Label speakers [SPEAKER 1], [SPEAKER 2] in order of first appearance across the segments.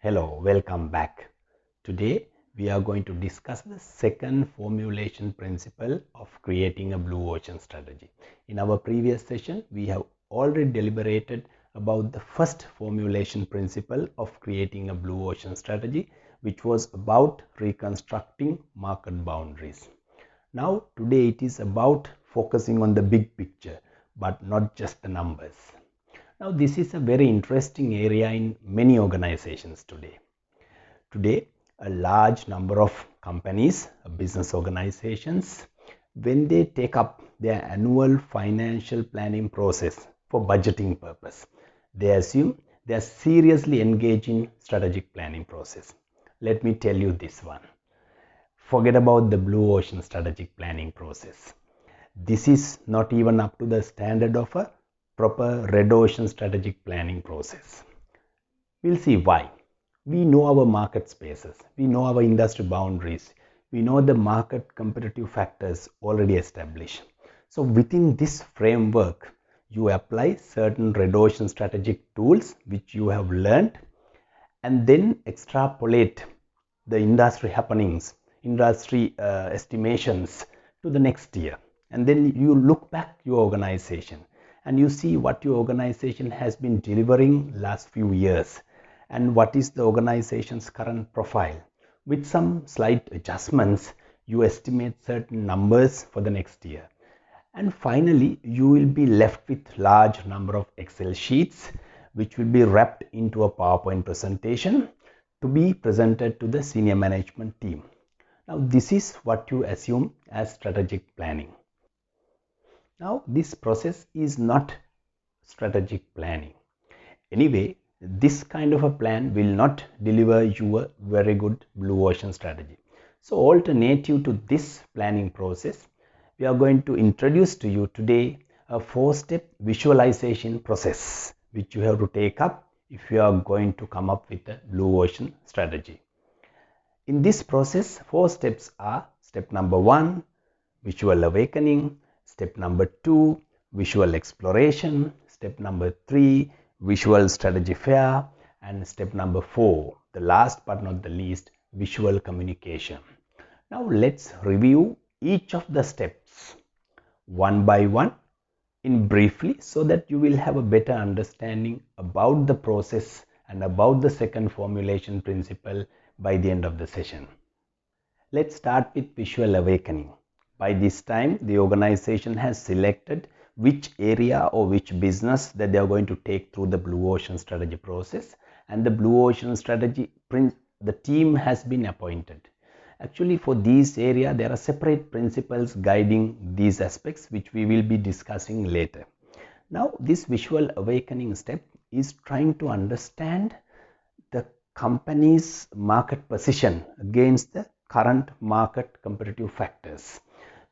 [SPEAKER 1] Hello, welcome back. Today we are going to discuss the second formulation principle of creating a blue ocean strategy. In our previous session, we have already deliberated about the first formulation principle of creating a blue ocean strategy, which was about reconstructing market boundaries. Now, today it is about focusing on the big picture, but not just the numbers. Now, this is a very interesting area in many organizations today. Today, a large number of companies, business organizations, when they take up their annual financial planning process for budgeting purpose, they assume they are seriously engaged in strategic planning process. Let me tell you this one. Forget about the blue ocean strategic planning process. This is not even up to the standard of a proper red ocean strategic planning process. We'll see why. We know our market spaces, we know our industry boundaries, we know the market competitive factors already established. So within this framework, you apply certain red ocean strategic tools which you have learned and then extrapolate the industry happenings, industry estimations to the next year. And then you look back your organization and you see what your organization has been delivering last few years and what is the organization's current profile. With some slight adjustments, you estimate certain numbers for the next year. And finally, you will be left with large number of Excel sheets which will be wrapped into a PowerPoint presentation to be presented to the senior management team. Now, this is what you assume as strategic planning. Now, this process is not strategic planning. Anyway, this kind of a plan will not deliver you a very good blue ocean strategy. So, alternative to this planning process, we are going to introduce to you today a 4-step visualization process which you have to take up if you are going to come up with a blue ocean strategy. In this process, 4 steps are: step number 1, visual awakening; step number 2, visual exploration; step number 3, visual strategy fair; and step number 4, the last but not the least, visual communication. Now let's review each of the steps one by one in briefly so that you will have a better understanding about the process and about the second formulation principle by the end of the session. Let's start with visual awakening. By this time, the organization has selected which area or which business that they are going to take through the blue ocean strategy process, and the blue ocean strategy the team has been appointed. Actually, for this area, there are separate principles guiding these aspects which we will be discussing later. Now, this visual awakening step is trying to understand the company's market position against the current market competitive factors.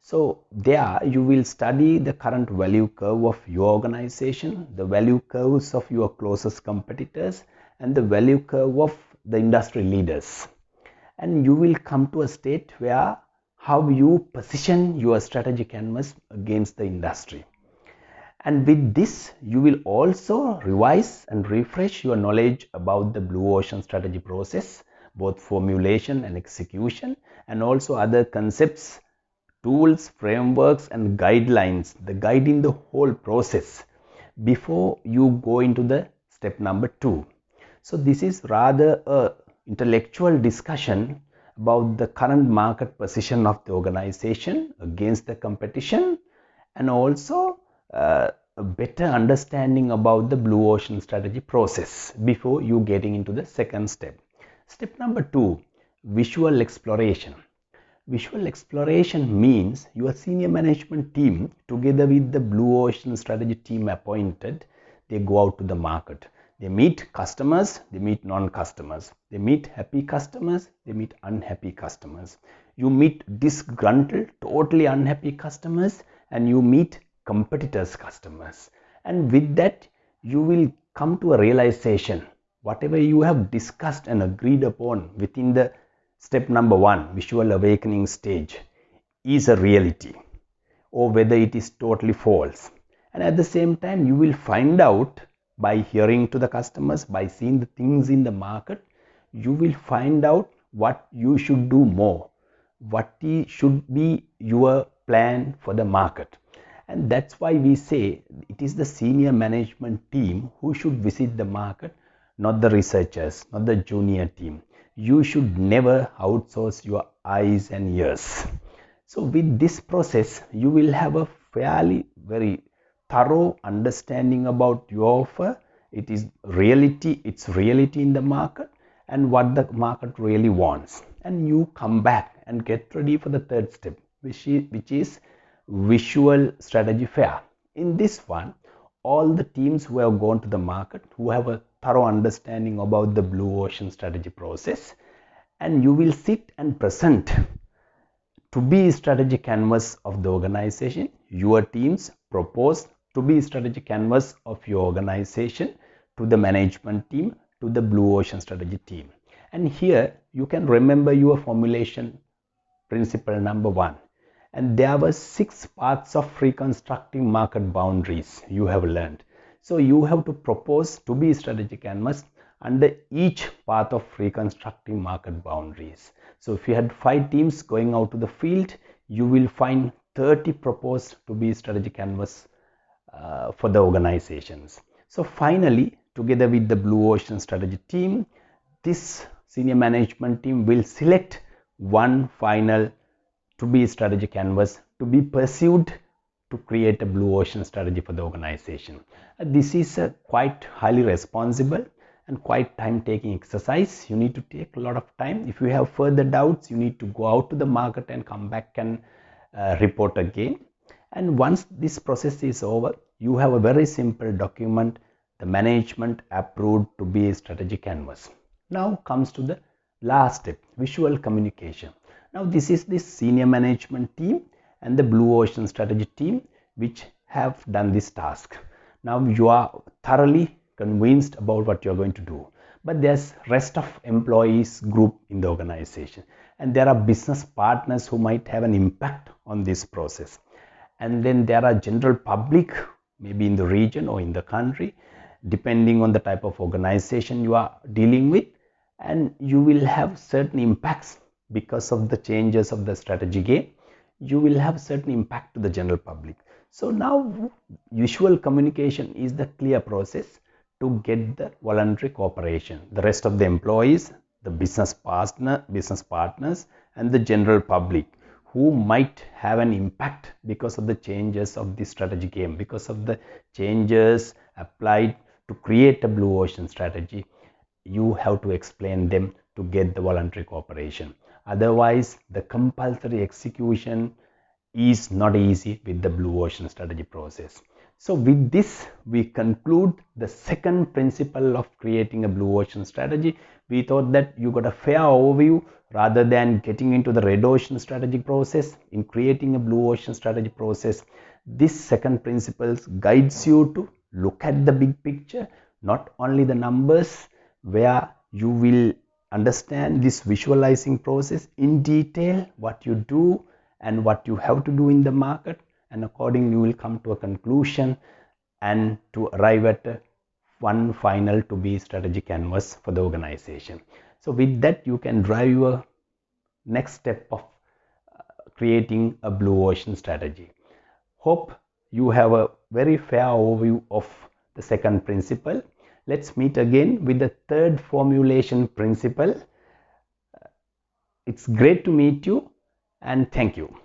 [SPEAKER 1] So there you will study the current value curve of your organization, the value curves of your closest competitors, and the value curve of the industry leaders. And you will come to a state where how you position your strategy canvas against the industry. And with this, you will also revise and refresh your knowledge about the blue ocean strategy process, both formulation and execution, and also other concepts, tools, frameworks, and guidelines that guide in the whole process before you go into the step number 2. So this is rather a intellectual discussion about the current market position of the organization against the competition, and also a better understanding about the blue ocean strategy process before you getting into the second step. Step number 2, visual exploration. Visual exploration means your senior management team together with the blue ocean strategy team appointed, they go out to the market. They meet customers, they meet non-customers, they meet happy customers, they meet unhappy customers. You meet disgruntled, totally unhappy customers, and you meet competitors' customers. And with that, you will come to a realization, whatever you have discussed and agreed upon within the step number 1, visual awakening stage, is a reality, or whether it is totally false. And at the same time, you will find out by hearing to the customers, by seeing the things in the market, you will find out what you should do more, what should be your plan for the market. And that's why we say it is the senior management team who should visit the market, not the researchers, not the junior team. You should never outsource your eyes and ears. So with this process, you will have a fairly very thorough understanding about your offer. It's reality in the market and what the market really wants. And you come back and get ready for the third step, which is visual strategy fair. In this one, all the teams who have gone to the market, who have a thorough understanding about the blue ocean strategy process, and you will sit and present to be strategy canvas of the organization. Your teams propose to be strategy canvas of your organization to the management team, to the blue ocean strategy team. And here you can remember your formulation principle number 1. And there were 6 parts of reconstructing market boundaries you have learned. So you have to propose to be strategy canvas under each path of reconstructing market boundaries. So if you had 5 teams going out to the field, you will find 30 proposed to be strategy canvas for the organizations. So finally, together with the blue ocean strategy team, this senior management team will select one final to be strategy canvas to be pursued to create a blue ocean strategy for the organization. This is a quite highly responsible and quite time-taking exercise. You need to take a lot of time. If you have further doubts, you need to go out to the market and come back and report again. And once this process is over, you have a very simple document, the management approved to be a strategy canvas. Now comes to the last step, visual communication. Now this is the senior management team and the blue ocean strategy team which have done this task. Now you are thoroughly convinced about what you are going to do, but there's rest of employees group in the organization, and there are business partners who might have an impact on this process, and then there are general public, maybe in the region or in the country, depending on the type of organization you are dealing with, and you will have certain impacts because of the changes of the strategy game. You will have certain impact to the general public. So now visual communication is the clear process to get the voluntary cooperation. The rest of the employees, the business partners and the general public who might have an impact because of the changes of the strategy game, because of the changes applied to create a blue ocean strategy. You have to explain them to get the voluntary cooperation. Otherwise, the compulsory execution is not easy with the blue ocean strategy process. So with this, we conclude the second principle of creating a blue ocean strategy. We thought that you got a fair overview rather than getting into the red ocean strategy process. In creating a blue ocean strategy process, this second principle guides you to look at the big picture, not only the numbers, where you will understand this visualizing process in detail, what you do and what you have to do in the market, and accordingly you will come to a conclusion and to arrive at one final to be strategy canvas for the organization. So with that, you can drive your next step of creating a blue ocean strategy. Hope you have a very fair overview of the second principle. Let's meet again with the third formulation principle. It's great to meet you, and thank you.